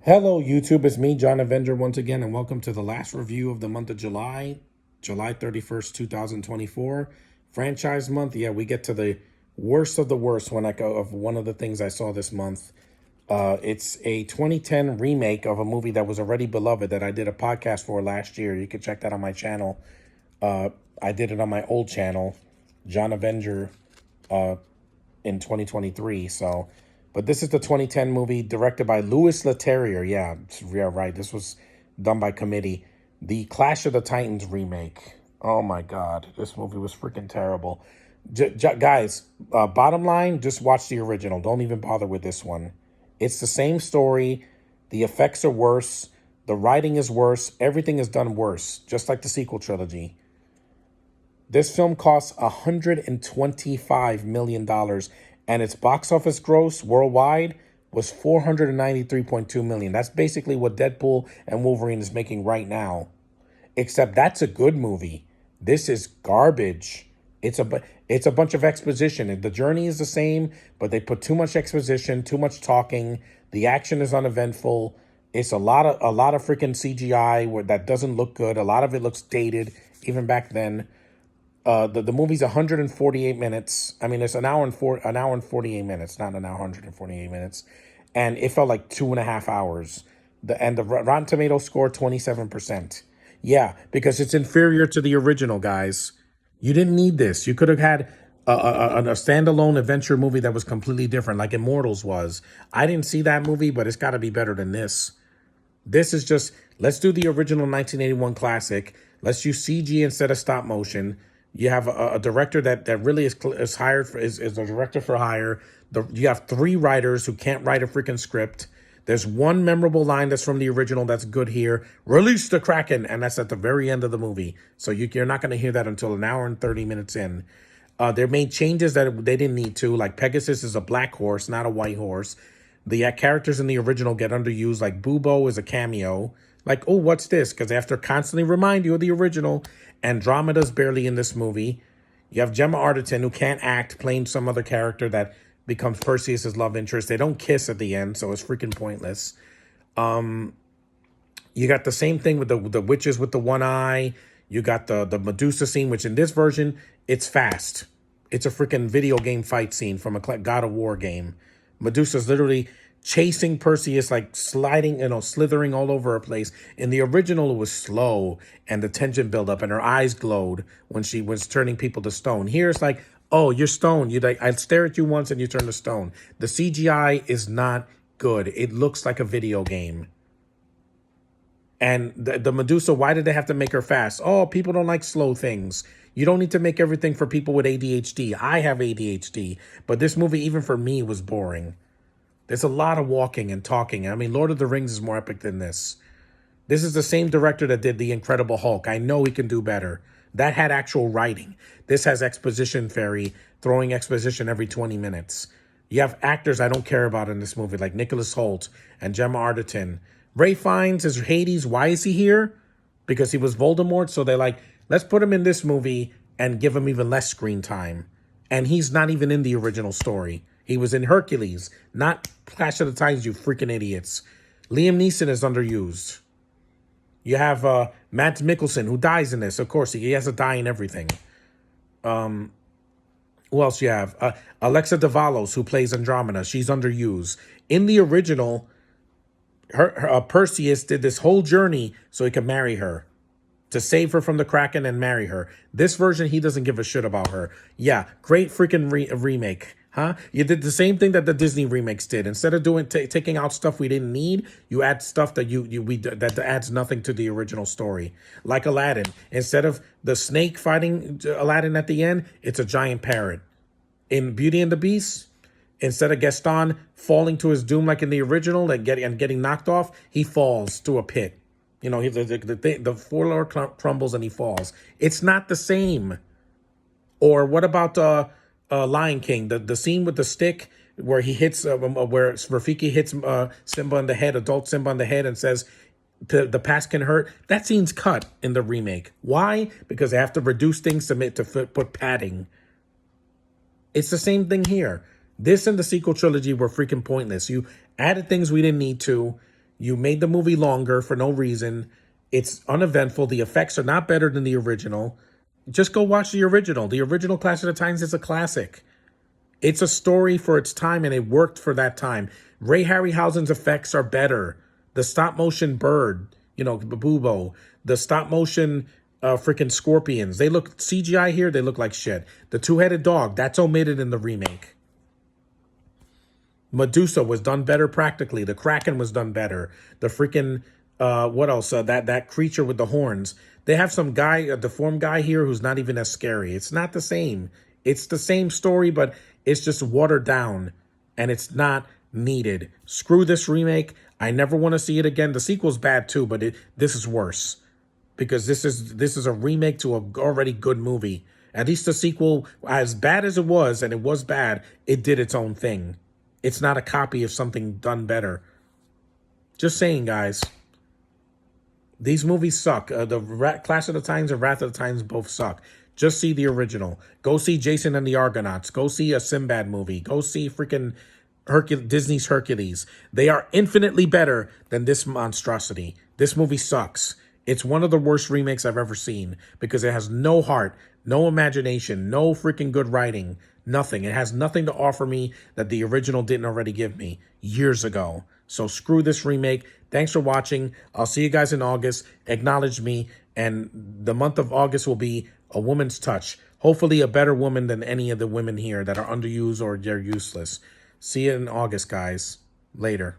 Hello, YouTube. It's me, John Avenger, once again, and welcome to the last review of the month of July, July 31st, 2024. Franchise month. Yeah, we get to the worst of the worst when I go of one of the things I saw this month. It's a 2010 remake of a movie that was already beloved that I did a podcast for last year. You can check that on my channel. I did it on my old channel, John Avenger, in 2023. But this is the 2010 movie directed by Louis Leterrier. Yeah, right. This was done by committee. The Clash of the Titans remake. Oh my God, this movie was freaking terrible. Guys, bottom line, just watch the original. Don't even bother with this one. It's the same story. The effects are worse. The writing is worse. Everything is done worse, just like the sequel trilogy. This film cost $125 million, and its box office gross worldwide was $493.2 million. That's basically what Deadpool and Wolverine is making right now. Except that's a good movie. This is garbage. It's a bunch of exposition. The journey is the same, but they put too much exposition, too much talking. The action is uneventful. It's a lot of freaking CGI that doesn't look good. A lot of it looks dated, even back then. The movie's 148 minutes. I mean, it's an hour and 48 minutes, not an hour 148 minutes, and it felt like 2.5 hours. The Rotten Tomatoes score 27%. Yeah, because it's inferior to the original, guys. You didn't need this. You could have had a standalone adventure movie that was completely different, like Immortals was. I didn't see that movie, but it's got to be better than this. This is just, let's do the original 1981 classic. Let's use CG instead of stop motion. You have a director that really is hired for, is a director for hire. You have 3 writers who can't write a freaking script. There's one memorable line that's from the original that's good here. Release the Kraken, and that's at the very end of the movie. So you're not going to hear that until an hour and 30 minutes in. They made changes that they didn't need to, like Pegasus is a black horse, not a white horse. The characters in the original get underused, like Bubo is a cameo. Like, oh, what's this? Because they have to constantly remind you of the original. Andromeda's barely in this movie. You have Gemma Arterton, who can't act, playing some other character that becomes Perseus' love interest. They don't kiss at the end, so it's freaking pointless. You got the same thing with the witches with the one eye. You got the Medusa scene, which in this version, it's fast. It's a freaking video game fight scene from a God of War game. Medusa's literally chasing Perseus, like slithering all over her place. In the original, it was slow and the tension built up and her eyes glowed when she was turning people to stone. Here it's like, oh, you're stone. I stare at you once and you turn to stone. The CGI is not good. It looks like a video game. And the Medusa, why did they have to make her fast? Oh, people don't like slow things. You don't need to make everything for people with ADHD. I have ADHD, but this movie, even for me, was boring. There's a lot of walking and talking. I mean, Lord of the Rings is more epic than this. This is the same director that did The Incredible Hulk. I know he can do better. That had actual writing. This has exposition fairy throwing exposition every 20 minutes. You have actors I don't care about in this movie, like Nicholas Hoult and Gemma Arterton. Ray Fiennes is Hades. Why is he here? Because he was Voldemort. So they're like, let's put him in this movie and give him even less screen time. And he's not even in the original story. He was in Hercules, not Clash of the Titans, you freaking idiots. Liam Neeson is underused. You have Matt Mikkelsen, who dies in this. Of course, he has to die in everything. Who else you have? Alexa Davalos, who plays Andromeda. She's underused. In the original, Perseus did this whole journey so he could marry her, to save her from the Kraken and marry her. This version, he doesn't give a shit about her. Yeah, great freaking remake. Huh? You did the same thing that the Disney remakes did. Instead of taking out stuff we didn't need, you add stuff that that adds nothing to the original story. Like Aladdin, instead of the snake fighting Aladdin at the end, it's a giant parrot. In Beauty and the Beast, instead of Gaston falling to his doom like in the original and getting knocked off, he falls to a pit. You know, the floor crumbles and he falls. It's not the same. Or what about Lion King, the scene with the stick where he hits, where Rafiki hits Simba in the head, adult Simba in the head, and says, the past can hurt. That scene's cut in the remake. Why? Because they have to reduce things to put padding. It's the same thing here. This and the sequel trilogy were freaking pointless. You added things we didn't need to. You made the movie longer for no reason. It's uneventful. The effects are not better than the original. Just go watch the original. The original Clash of the Titans is a classic. It's a story for its time, and it worked for that time. Ray Harryhausen's effects are better. The stop motion bird, Babubo, the stop motion freaking scorpions. They look CGI here. They look like shit. The two-headed dog, that's omitted in the remake. Medusa was done better practically. The Kraken was done better. The freaking what else? That creature with the horns. They have some guy, a deformed guy here who's not even as scary. It's not the same. It's the same story, but it's just watered down, and it's not needed. Screw this remake. I never want to see it again. The sequel's bad too, but this is worse because this is a remake to a already good movie. At least the sequel, as bad as it was, and it was bad, it did its own thing. It's not a copy of something done better. Just saying, guys. These movies suck. Clash of the Titans and Wrath of the Titans both suck. Just see the original. Go see Jason and the Argonauts. Go see a Sinbad movie. Go see freaking Disney's Hercules. They are infinitely better than this monstrosity. This movie sucks. It's one of the worst remakes I've ever seen because it has no heart, no imagination, no freaking good writing, nothing. It has nothing to offer me that the original didn't already give me years ago. So screw this remake. Thanks for watching. I'll see you guys in August. Acknowledge me. And the month of August will be A Woman's Touch. Hopefully a better woman than any of the women here that are underused or they're useless. See you in August, guys. Later.